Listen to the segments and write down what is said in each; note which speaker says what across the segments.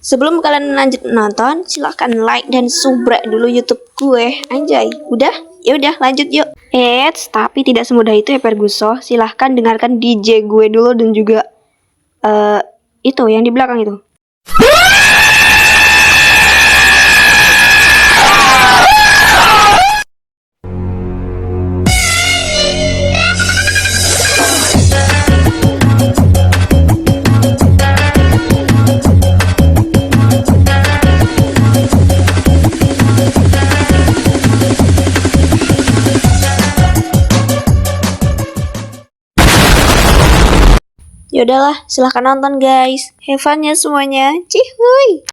Speaker 1: Sebelum kalian lanjut nonton, silahkan like dan subscribe dulu YouTube gue. Anjay, udah? Ya udah, lanjut yuk. Tapi tidak semudah itu ya Perguso. Silahkan dengarkan DJ gue dulu dan juga itu yang di belakang itu. Yaudahlah, silahkan nonton guys. Have fun ya semuanya. Cihuy.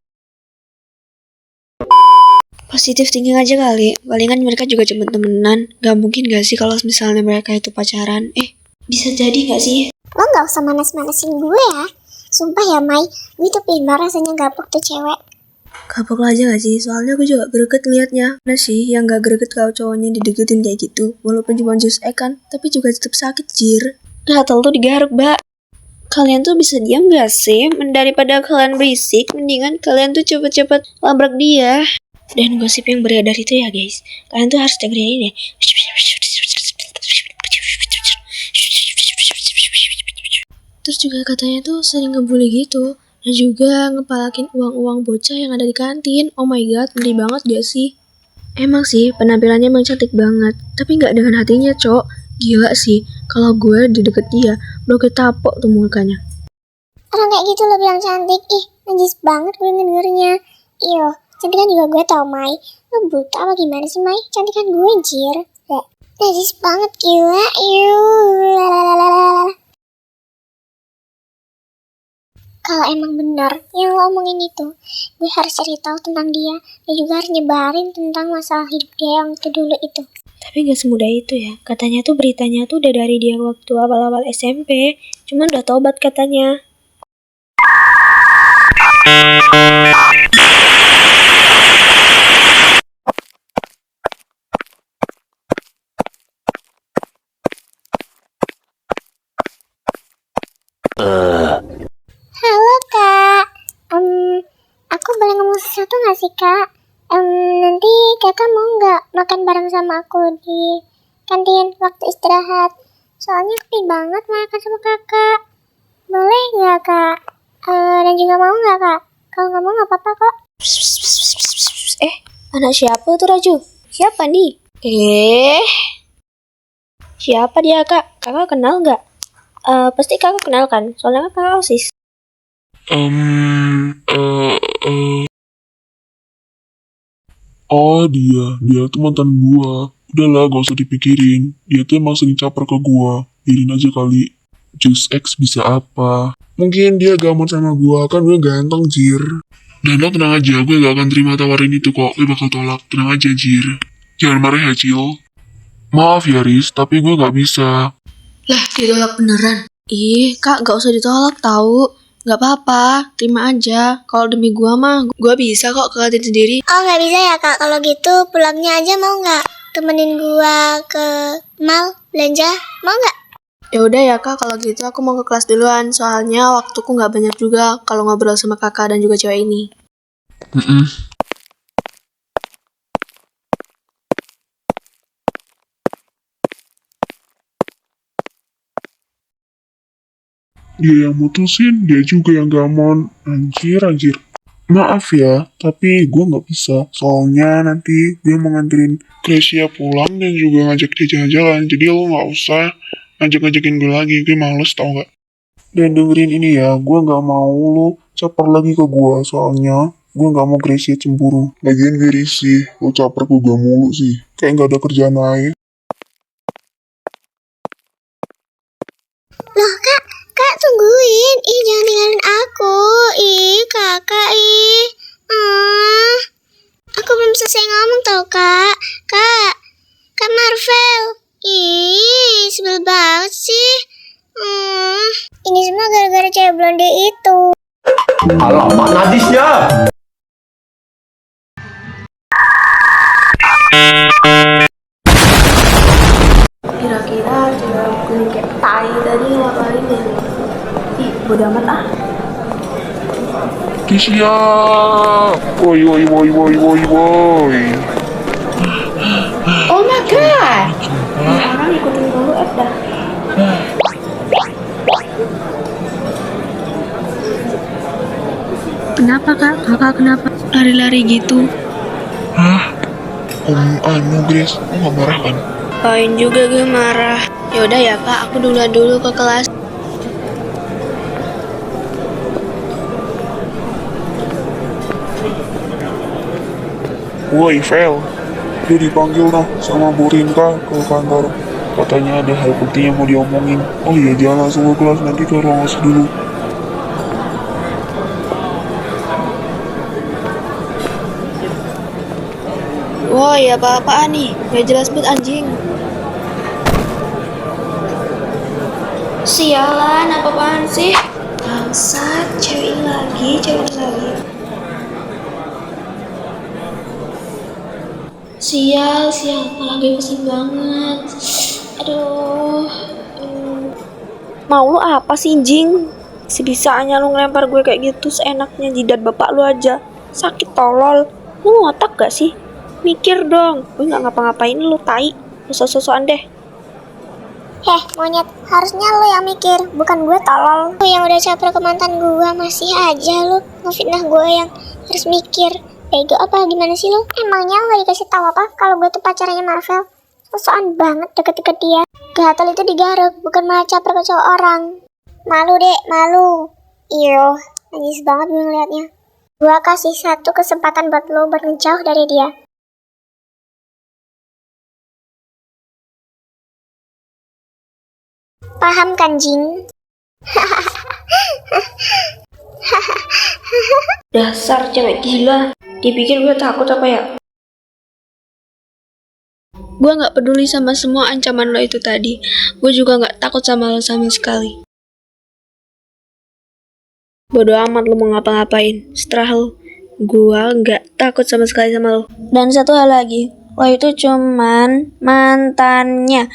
Speaker 1: Positif thinking aja kali. Palingan mereka juga cuma temenan. Gak mungkin gak sih kalau misalnya mereka itu pacaran. Bisa jadi gak sih?
Speaker 2: Lo gak usah manas-manasin gue ya. Sumpah ya Mai, gue tuh pengen banget rasanya gapok tuh cewek.
Speaker 1: Gapok aja gak sih? Soalnya aku juga greget liatnya. Mana sih yang gak greget kalau cowoknya dideketin kayak gitu? Walaupun cuma just kan, tapi juga tetap sakit jir. Gatel tuh digaruk, Mbak. Kalian tuh bisa diam gak sih? Daripada kalian berisik, mendingan kalian tuh cepet-cepet labrak dia. Dan gosip yang beredar itu ya guys, kalian tuh harus dengerin ini. Terus juga katanya tuh sering ngebully gitu. Dan juga ngepalakin uang-uang bocah yang ada di kantin. Oh my god, ngeri banget gak sih? Emang sih, penampilannya emang cantik banget. Tapi gak dengan hatinya, Cok. Gila sih, kalau gue di deket dia, gue tapok tuh mukanya.
Speaker 2: Orang kayak gitu lo bilang cantik, ih najis banget gue ngedengernya. Iyo, cantik kan juga gue tau Mai. Lo buta apa gimana sih Mai? Cantik kan gue jir. Najis banget gila, iyo. Kalau emang benar yang lo omongin itu, gue harus cari tahu tentang dia dan juga harus nyebarin tentang masalah hidup dia yang itu dulu itu.
Speaker 1: Tapi gak semudah itu ya. Katanya tuh beritanya tuh udah dari dia waktu awal-awal SMP. Cuman udah tobat katanya.
Speaker 2: Halo Kak, aku boleh ngomong sesuatu gak sih Kak? Nanti kakak mau nggak makan bareng sama aku di kantin waktu istirahat? Soalnya aku pengen banget makan sama kakak. Boleh nggak Kak? Dan juga mau nggak Kak? Kalau nggak mau nggak apa-apa kok.
Speaker 1: Anak siapa tuh Raju? Siapa nih? Siapa dia Kak? Kakak kenal nggak? Pasti kakak kenal kan? Soalnya kan kakak OSIS.
Speaker 3: Oh dia tuh mantan gua. Udahlah gak usah dipikirin. Dia tuh emang sering caper ke gua. Biarin aja kali. Just X bisa apa? Mungkin dia gamon sama gua, kan gue ganteng jir. Dan lo tenang aja, gue gak akan terima tawarin itu kok. Gue bakal tolak, tenang aja jir. Jangan marah ya Cil. Maaf ya Riz, tapi gue gak bisa.
Speaker 1: Lah, ditolak beneran? Kak gak usah ditolak tahu. Gak apa-apa, terima aja. Kalau demi gua mah, gua bisa kok ke kantin sendiri.
Speaker 2: Oh nggak bisa ya Kak? Kalau gitu pulangnya aja mau nggak? Temenin gua ke mall belanja, mau nggak?
Speaker 1: Ya udah ya Kak, kalau gitu aku mau ke kelas duluan. Soalnya waktuku nggak banyak juga kalau ngobrol sama kakak dan juga cewek ini.
Speaker 3: Dia yang mutusin, dia juga yang gamon. Anjir. Maaf ya, tapi gue gak bisa. Soalnya nanti gue mau nganterin Gracia pulang dan juga ngajak dia jalan-jalan. Jadi lo gak usah ngajak-ngajakin gue lagi. Gue males tau gak? Dan dengerin ini ya, gue gak mau lo caper lagi ke gue. Soalnya gue gak mau Gracia cemburu. Lagian gue risih, lo caper ke gue mulu sih. Kayak gak ada kerjaan lain.
Speaker 2: Loh Kak tungguin. Ih jangan tinggalin aku. Ih kakak aku belum selesai ngomong tau Kak. Kak Marvel. Ih sebel banget sih. Ini semua gara-gara cewek blonde itu.
Speaker 4: Alamak najisnya.
Speaker 1: Kira-kira cewek kuning kayak tai tadi ngapain ya? Bodo amat ah.
Speaker 3: Siap. Woi woi woi woi woi woi.
Speaker 1: Oh my god. Ini orang ikutin dulu dah. Kenapa kak? Kakak kenapa lari-lari gitu?
Speaker 3: Hah? Grace, lo gak marah kan?
Speaker 1: Pain juga gue marah. Yaudah ya kak, aku dulu ke kelas.
Speaker 3: Woi, Vel. Dia dipanggil noh sama Bu Rinka ke kantor. Katanya ada hal penting yang mau diomongin. Oh iya, jangan langsung ke kelas, nanti ke ruang kelas dulu.
Speaker 1: Woi, apa-apaan nih? Gak jelas banget anjing. Sialan, apa-apaan sih? Bangsat, cewek ini lagi. Sial, malah gue pusing banget. Aduh. Mau lu apa sih, Jing? Sebisanya lu ngelempar gue kayak gitu seenaknya, jidat bapak lu aja. Sakit tolol. Lu ngotak gak sih? Mikir dong. Gue gak ngapa-ngapain lu, tai. Lu sok-sokan deh.
Speaker 2: Monyet, harusnya lo yang mikir, bukan gue tolol. Lo yang udah caper ke mantan gue, masih aja lo ngefitnah gue yang harus mikir. Bego apa gimana sih lo? Emangnya lo gak dikasih tahu apa kalau gue tuh pacarnya Marvel? Sosokan banget deket-deket dia. Gatel itu digaruk, bukan malah caper ke cowok orang. Malu dek, malu. Iyo, najis banget gue ngeliatnya. Gue kasih satu kesempatan buat lo buat ngejauh dari dia. Paham kan, Jing?
Speaker 1: Dasar cewek gila. Dipikir gue takut apa ya? Gue gak peduli sama semua ancaman lo itu tadi. Gue juga gak takut sama lo sama sekali. Bodoh amat lo mau ngapa-ngapain. Setelah lo, gue gak takut sama sekali sama lo. Dan satu hal lagi, lo itu cuman mantannya.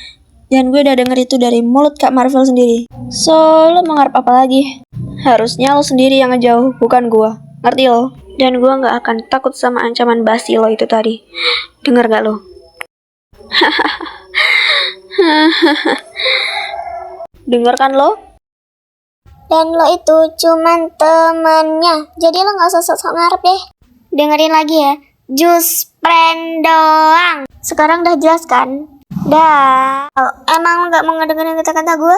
Speaker 1: Dan gue udah denger itu dari mulut Kak Marvel sendiri. So, lo mau ngarep apa lagi? Harusnya lo sendiri yang ngejauh, bukan gue. Ngerti lo? Dan gue gak akan takut sama ancaman basi lo itu tadi. Dengar gak lo? Dengar kan lo?
Speaker 2: Dan lo itu cuman temennya. Jadi lo gak usah sok-sok ngarep deh. Dengerin lagi ya. Just friend doang. Sekarang udah jelas kan? Dah. Kalau emang lo gak mau ngedengerin kata-kata gue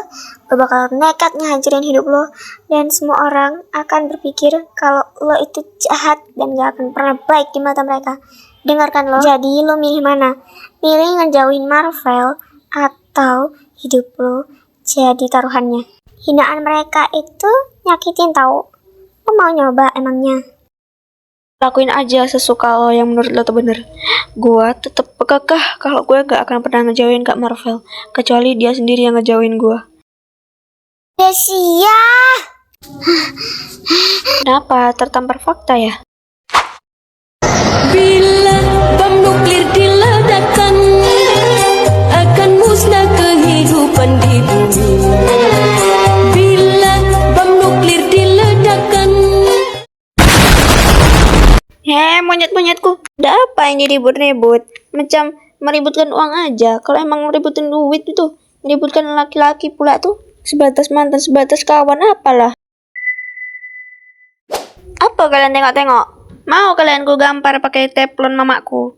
Speaker 2: bakal nekat ngehancurin hidup lo. Dan semua orang akan berpikir kalau lo itu jahat dan gak akan pernah baik di mata mereka. Dengarkan lo. Jadi lo milih mana? Milih ngejauhin Marvel atau hidup lo jadi taruhannya. Hinaan mereka itu nyakitin tau. Lo mau nyoba emangnya?
Speaker 1: Lakuin aja sesuka lo yang menurut lo tuh bener. Gue tetep kekeh kalau gue gak akan pernah ngejauhin Kak Marvel. Kecuali dia sendiri yang ngejauhin gue.
Speaker 2: Desia!
Speaker 1: Kenapa? Tertampar fakta ya?
Speaker 5: Bila bom nuklir diledakkan, akan musnah kehidupan di bumi. Bila bom nuklir diledakkan.
Speaker 1: Monyet-monyetku, ada apa yang diribut-ribut? Macam meributkan uang aja. Kalau emang meributin duit itu, meributkan laki-laki pula tuh. Sebatas mantan, sebatas kawan, apalah. Apa kalian tengok-tengok? Mau kalian ku gampar pakai teflon mamaku?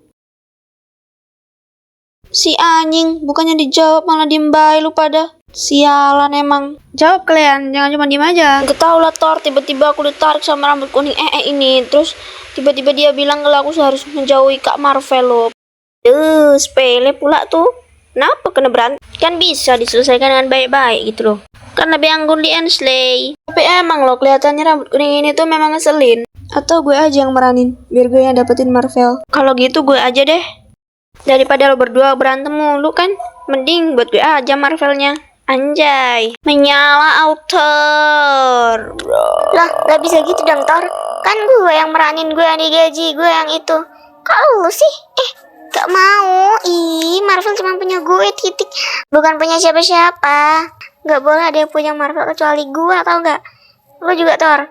Speaker 1: Si anjing, bukannya dijawab malah diem bae lu pada. Sialan emang. Jawab kalian, jangan cuma diem aja. Gak tau lah Thor, tiba-tiba aku ditarik sama rambut kuning ini. Terus tiba-tiba dia bilang kalau aku harus menjauhi Kak Marvel lo. Sepele pula tuh. Kenapa kena berantem? Kan bisa diselesaikan dengan baik-baik gitu loh. Kan lebih anggun di Ensley. Tapi emang loh, kelihatannya rambut kuning ini tuh memang ngeselin. Atau gue aja yang meranin, biar gue yang dapetin Marvel. Kalau gitu gue aja deh. Daripada lo berdua berantem mulu kan, mending buat gue aja Marvelnya. Anjay, menyala author, bro.
Speaker 2: Lah, gak bisa gitu dong, Thor. Kan gue yang meranin, gue yang digaji, gue yang itu. Kok lu sih? Gak mau. Ih, Marvel cuma punya gue, titik. Bukan punya siapa-siapa. Gak boleh ada yang punya Marvel kecuali gue, tau gak? Lo juga, Thor.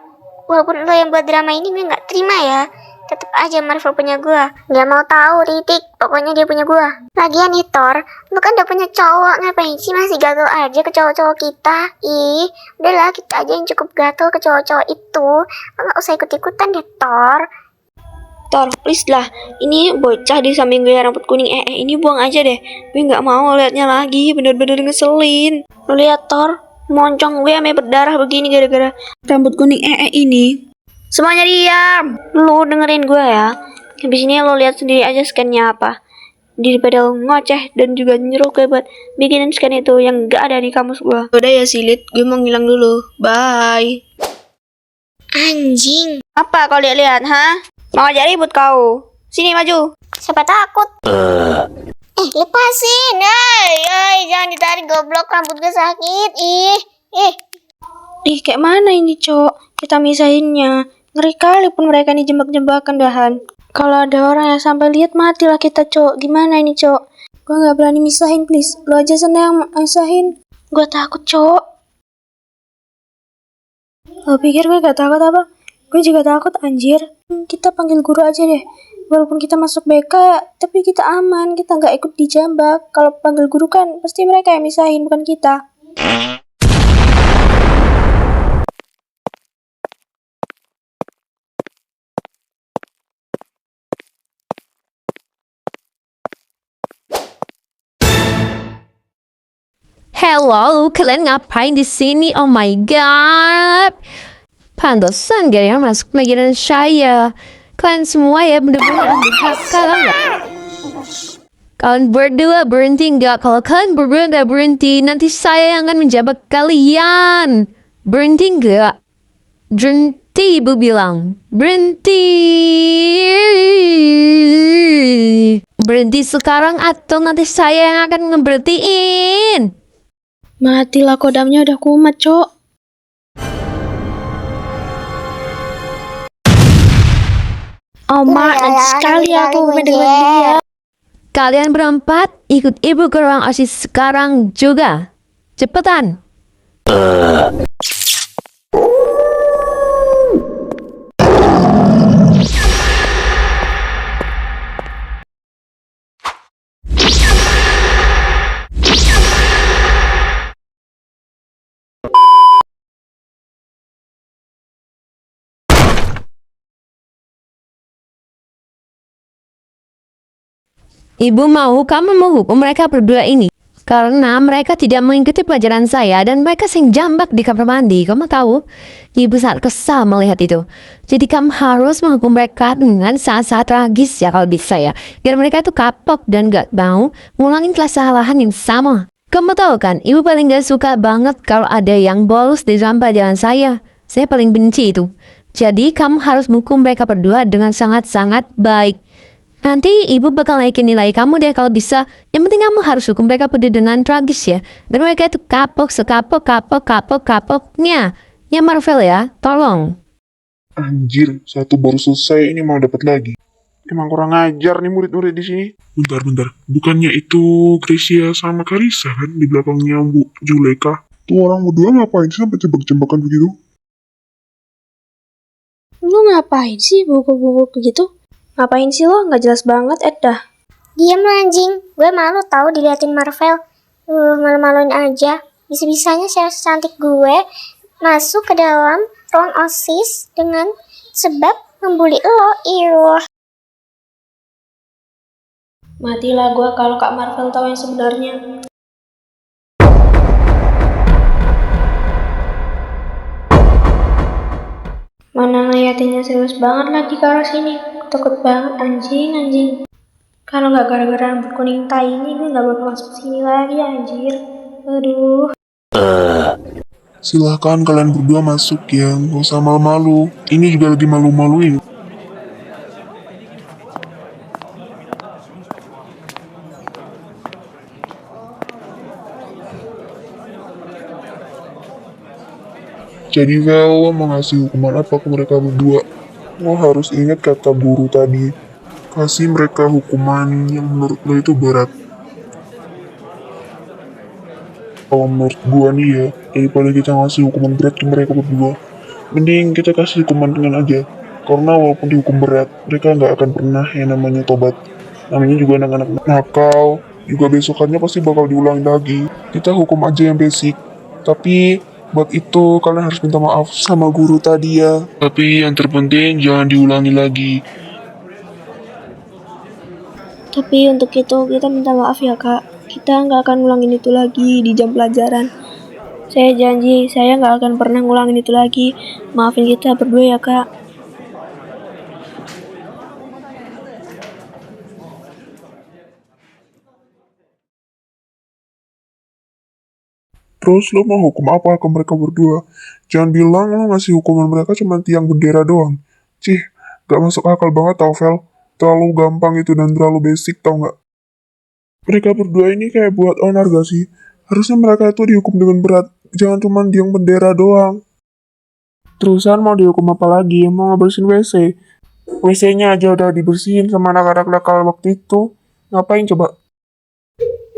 Speaker 2: walaupun lo yang buat drama ini gue nggak terima ya. Tetep aja Marvel punya gue. Nggak mau tahu titik, pokoknya dia punya gue. Lagian nih Thor, lo kan udah punya cowok, ngapain sih masih gatel aja ke cowok-cowok kita? Ih, udahlah kita aja yang cukup gatel ke cowok-cowok itu. Lo nggak usah ikut-ikutan deh Thor.
Speaker 1: Thor, please lah. Ini bocah di samping gue rambut kuning ini buang aja deh. Gue nggak mau liatnya lagi, bener-bener ngeselin. Lo liat Thor, moncong gue sampai berdarah begini gara-gara rambut kuning ini. Semuanya diam. Lo dengerin gue ya. Habis ini lo lihat sendiri aja scan-nya apa. Daripada ngoceh dan juga nyuruh gue buat bikinin scan itu yang gak ada di kamus gue. Udah ya Silit, gue mau ngilang dulu. Bye.
Speaker 2: Anjing,
Speaker 1: Apa kau lihat-lihat, ha? Mau aja ribut kau. Sini maju.
Speaker 2: siapa takut? Lepasin, jangan ditarik goblok, rambut gue sakit.
Speaker 1: Ih, kayak mana ini, Cok? Kita misahinnya. Ngeri kali pun mereka nih jembak-jembakan dahan. Kalau ada orang yang sampai lihat matilah kita, Cok. Gimana ini, Cok? Gue nggak berani misahin, please. Lo aja sana yang misahin. Gue takut, Cok. Lo pikir gue gak takut apa? Gue juga takut, anjir. Kita panggil guru aja deh. Walaupun kita masuk BK, tapi kita aman. Kita nggak ikut dijambak. Kalau panggil guru kan, pasti mereka yang misahin, bukan kita.
Speaker 6: Hello, kalian ngapain di sini? Oh my god. Pantesan gak masuk pelajaran saya. Kalian semua ya bener-bener berhak nggak? Kalian berdua berhenti nggak? Kalau kalian berdua nggak berhenti, nanti saya yang akan menjabat kalian. Berhenti nggak? Berhenti, ibu bilang. Berhenti. Berhenti sekarang atau nanti saya yang akan ngeberhentiin.
Speaker 1: Matilah kodamnya udah kumat, Cok. Oh, nanti sekali aku mendengar dia.
Speaker 6: Kalian berempat ikut ibu ke ruang OSIS sekarang juga. Cepetan. Ibu mau kamu menghukum mereka berdua ini karena mereka tidak mengikuti pelajaran saya dan mereka sering jambak di kamar mandi. Kamu tahu? Ibu sangat kesal melihat itu. Jadi kamu harus menghukum mereka dengan sangat-sangat tragis ya kalau bisa ya. Biar mereka itu kapok dan gak mau ngulangin kesalahan yang sama. Kamu tahu kan, ibu paling gak suka banget kalau ada yang bolos di dalam pelajaran saya. Saya paling benci itu. Jadi kamu harus menghukum mereka berdua dengan sangat-sangat baik. Nanti ibu bakal naikin nilai kamu deh kalau bisa. Yang penting kamu harus hukum mereka berdua dengan tragis ya. Dan mereka itu kapoknya. Ya Marvel ya, tolong.
Speaker 3: Anjir, satu baru selesai, ini mau dapat lagi. Emang kurang ajar nih murid-murid di sini. Bentar. Bukannya itu Gracia sama Karissa kan di belakangnya Bu Juleka? Tuh orang berdua ngapain sih sampai jembak-jembakan begitu?
Speaker 1: Lu ngapain sih bubuk-bubuk begitu? Ngapain sih lo? Nggak jelas banget, dah.
Speaker 2: Diam lo anjing, gue malu tahu diliatin Marvel. Malu-maluin aja. Bisa-bisanya cewek cantik gue masuk ke dalam ruang OSIS dengan sebab membuli lo.
Speaker 1: Matilah gue kalau Kak Marvel tahu yang sebenarnya. Mana ngeliatinnya serius banget lagi ke arah sini. Takut banget, anjing. Kalau nggak gara-gara rambut kuning tai ini, gue nggak bakal masuk sini lagi, anjir. Aduh.
Speaker 3: Silahkan kalian berdua masuk ya, gak usah malu-malu. Ini juga lagi malu-maluin. Jadi Vel, lo mau ngasih hukuman apa ke mereka berdua? Lo harus ingat kata guru tadi. Kasih mereka hukuman yang menurut lo itu berat. Kalau menurut gua nih ya, daripada kita ngasih hukuman berat ke mereka berdua, Mending kita kasih hukuman ringan aja. Karena walaupun dihukum berat, mereka nggak akan pernah yang namanya tobat. Namanya juga anak-anak nakal, juga besokannya pasti bakal diulangi lagi. Kita hukum aja yang basic. Tapi buat itu kalian harus minta maaf sama guru tadi ya. Tapi yang terpenting jangan diulangi lagi.
Speaker 1: Tapi untuk itu kita minta maaf ya kak. Kita nggak akan ngulangin itu lagi di jam pelajaran. Saya janji, saya nggak akan pernah ngulangin itu lagi. Maafin kita berdua ya kak.
Speaker 3: Terus lo mau hukum apa ke mereka berdua? Jangan bilang lo ngasih hukuman mereka cuma tiang bendera doang. Cih, gak masuk akal banget tau Vel. Terlalu gampang itu dan terlalu basic tau gak? Mereka berdua ini kayak buat onar gak sih? Harusnya mereka itu dihukum dengan berat. Jangan cuma tiang bendera doang. Terusan mau dihukum apa lagi? Mau ngebersihin WC? WC-nya aja udah dibersihin sama anak-anak nakal waktu itu. Ngapain coba?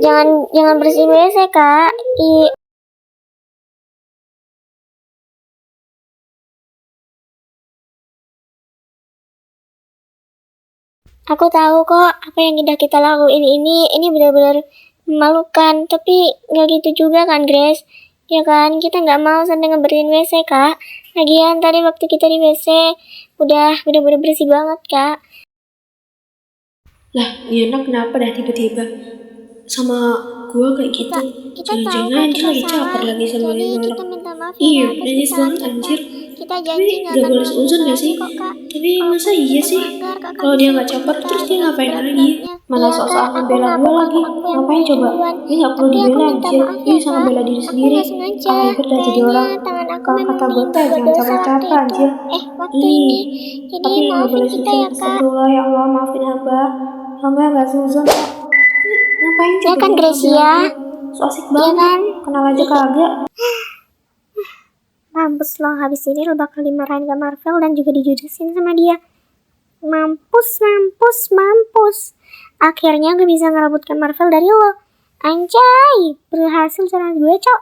Speaker 2: Jangan bersihin WC, Kak. Aku tahu kok apa yang udah kita lakuin ini benar-benar memalukan, tapi nggak gitu juga kan, Grace? Ya kan, kita nggak mau sampai ngebersihin WC, Kak. Lagian tadi waktu kita di WC udah benar-benar bersih banget, Kak.
Speaker 1: Lah, ini anak kenapa dah tiba-tiba sama gua kayak gitu?
Speaker 2: Kita tahu
Speaker 1: Jangan-jangan
Speaker 2: kan
Speaker 1: dia
Speaker 2: kita
Speaker 1: lagi
Speaker 2: salah,
Speaker 1: caper lagi sama
Speaker 2: jadi
Speaker 1: ini
Speaker 2: kita
Speaker 1: anak.
Speaker 2: minta maaf
Speaker 1: Iya,
Speaker 2: atas
Speaker 1: najis
Speaker 2: kesalahan
Speaker 1: banget anjir.
Speaker 2: Kita
Speaker 1: Tapi
Speaker 2: janji nggak
Speaker 1: gak
Speaker 2: akan
Speaker 1: boleh seuzon gak sih?
Speaker 2: kok, Kak.
Speaker 1: Tapi
Speaker 2: Kalau
Speaker 1: masa
Speaker 2: kita
Speaker 1: iya sih?
Speaker 2: melanggar, Kakak
Speaker 1: Kalau
Speaker 2: bisa
Speaker 1: dia gak
Speaker 2: hukum
Speaker 1: caper
Speaker 2: kita
Speaker 1: terus dia
Speaker 2: dengan
Speaker 1: ngapain lagi?
Speaker 2: seberat-beratnya.
Speaker 1: Mana
Speaker 2: Iya,
Speaker 1: sok-sok
Speaker 2: Kak,
Speaker 1: ngebela
Speaker 2: aku
Speaker 1: gue
Speaker 2: ngaku
Speaker 1: lagi.
Speaker 2: aku yang
Speaker 1: Ngapain
Speaker 2: mulai
Speaker 1: coba?
Speaker 2: duluan.
Speaker 1: Dia gak perlu
Speaker 2: Tapi aku
Speaker 1: dibela
Speaker 2: minta
Speaker 1: anjir.
Speaker 2: maaf
Speaker 1: Dia
Speaker 2: ya,
Speaker 1: bisa
Speaker 2: Kak.
Speaker 1: ngebela diri
Speaker 2: Aku
Speaker 1: sendiri.
Speaker 2: nggak sengaja.
Speaker 1: Kalau hebat dah jadi orang.
Speaker 2: Kayaknya tangan aku
Speaker 1: Kalau
Speaker 2: memang
Speaker 1: kata gue teh
Speaker 2: berbuat
Speaker 1: jangan
Speaker 2: dosa waktu
Speaker 1: capek-capek
Speaker 2: itu.
Speaker 1: anjir.
Speaker 2: Waktu ini. Jadi
Speaker 1: Tapi gak
Speaker 2: maafin
Speaker 1: boleh
Speaker 2: kita
Speaker 1: seuzon.
Speaker 2: ya, Kak.
Speaker 1: Astagfirullah ya Allah, maafin hamba. Hamba gak seuzon kok. Ngapain
Speaker 2: Ya
Speaker 1: coba
Speaker 2: kan,
Speaker 1: dia
Speaker 2: Gracia?
Speaker 1: ngebela gue? So asik
Speaker 2: Ya
Speaker 1: banget.
Speaker 2: kan?
Speaker 1: Kenal aja kagak.
Speaker 2: Mampus lo, habis ini lo bakal dimarahin ke Marvel dan juga dijudesin sama dia. Mampus. Akhirnya gue bisa ngerebutkan Marvel dari lo. Anjay, berhasil challenge gue, Cok.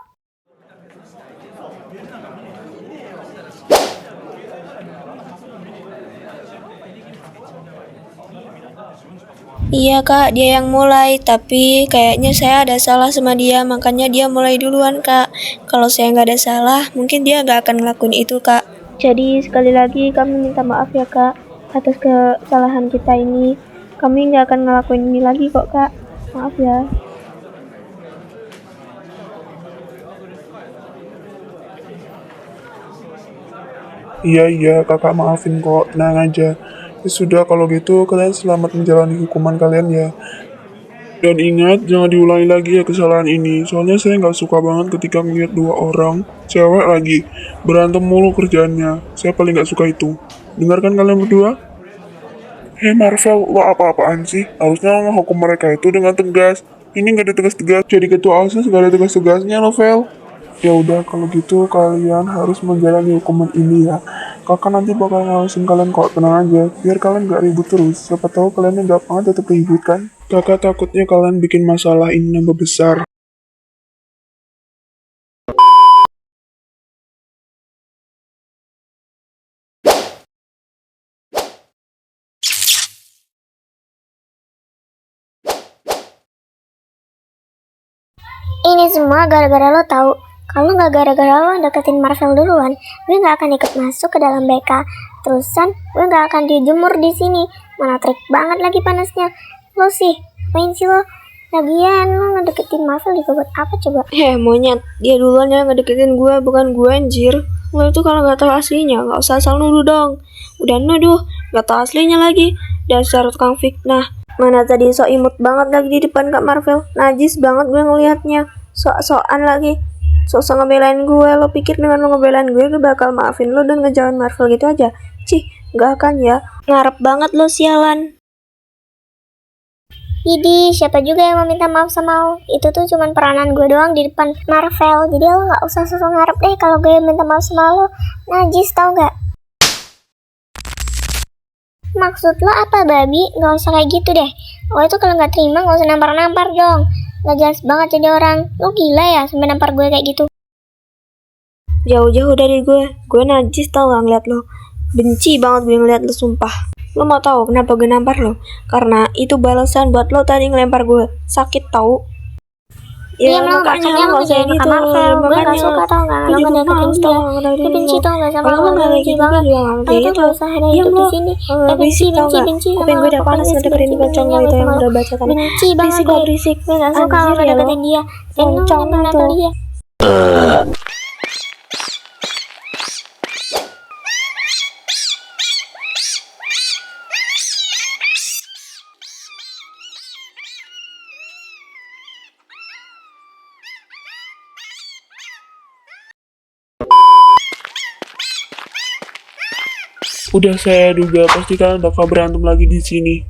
Speaker 1: Iya kak, dia yang mulai, tapi kayaknya saya ada salah sama dia, makanya dia mulai duluan kak. Kalau saya nggak ada salah, mungkin dia nggak akan ngelakuin itu kak. Jadi sekali lagi kami minta maaf ya kak, atas kesalahan kita ini. Kami nggak akan ngelakuin ini lagi kok kak, maaf ya.
Speaker 3: Iya, kakak maafin kok, tenang aja. Ya sudah, kalau gitu kalian selamat menjalani hukuman kalian ya. Dan ingat, jangan diulangi lagi ya kesalahan ini. Soalnya saya nggak suka banget ketika ngeliat dua orang, cewek lagi, berantem mulu kerjaannya. Saya paling nggak suka itu. Dengarkan kalian berdua? Hei Marvel, lo apa-apaan sih? Harusnya menghukum mereka itu dengan tegas. Ini nggak ada tegas-tegas. Jadi ketua OSIS nggak ada tegas-tegasnya lo, Vel. Ya udah, kalau gitu kalian harus menjalani hukuman ini ya. Kakak nanti bakal ngawasin kalian kok, tenang aja. Biar kalian gak ribut terus. Siapa tahu kalian gak banget tetap ribut kan. Kakak takutnya kalian bikin masalah ini nambah besar.
Speaker 2: Ini semua gara-gara lo tahu. Kalau nggak gara-gara lo deketin Marvel duluan, gue nggak akan ikut masuk ke dalam BK. Terusan, gue nggak akan dijemur di sini. Mana trik banget lagi panasnya. Lo sih, apain sih lo? Lagian lo ngedeketin Marvel juga buat apa coba?
Speaker 1: Monyet, dia duluan yang ngedeketin gue, bukan gue anjir. Lo itu kalau nggak tahu aslinya, nggak usah asal nuduh dong. Udah nuduh, nggak tahu aslinya lagi. Dasar tukang fitnah. Mana tadi sok imut banget lagi di depan Kak Marvel. Najis banget gue ngelihatnya. Sok-sokan lagi. Sok-sok ngebelain gue. Lo pikir dengan lo ngebelain gue bakal maafin lo dan ngejauhin Marvel gitu aja? Cih, nggak akan ya. Ngarep banget lo sialan.
Speaker 2: Jadi siapa juga yang mau minta maaf sama lo? Itu tuh cuman peranan gue doang di depan Marvel. Jadi lo nggak usah susah ngarep deh kalau gue minta maaf sama lo. Najis tau nggak? Maksud lo apa babi? Gak usah kayak gitu deh. Lo itu kalau gak terima gak usah nampar-nampar dong. Gak jelas banget jadi orang. Lo gila ya sampai nampar gue kayak gitu.
Speaker 1: Jauh-jauh dari gue najis tau gak ngeliat lo. Benci banget gue ngeliat lo, sumpah. Lo mau tahu kenapa gue nampar lo? Karena itu balasan buat lo tadi ngelempar gue. Sakit tau.
Speaker 2: Iya, makanya lo
Speaker 1: nggak usah
Speaker 2: jadi kakak Marvel. Gue gak suka tau gak, lo ngedeketin dia. Gue benci tau gak sama lo, benci banget. Lo tuh gak usah ada itu di sini. Benci sama
Speaker 1: gue udah panas ngedengerin pocong lo itu yang udah baca tadi.
Speaker 2: Benci banget gue.
Speaker 1: Berisik.
Speaker 2: Gue gak suka lo ngedeketin dia. Dan lo nempel dia.
Speaker 3: Udah saya duga pasti kalian bakal berantem lagi di sini.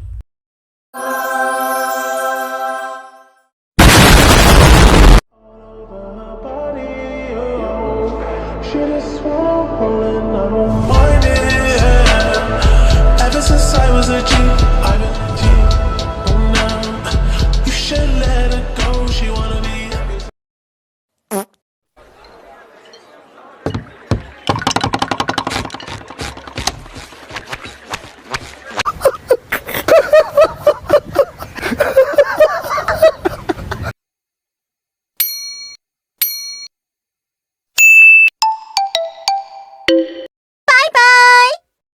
Speaker 3: Shit is swollen,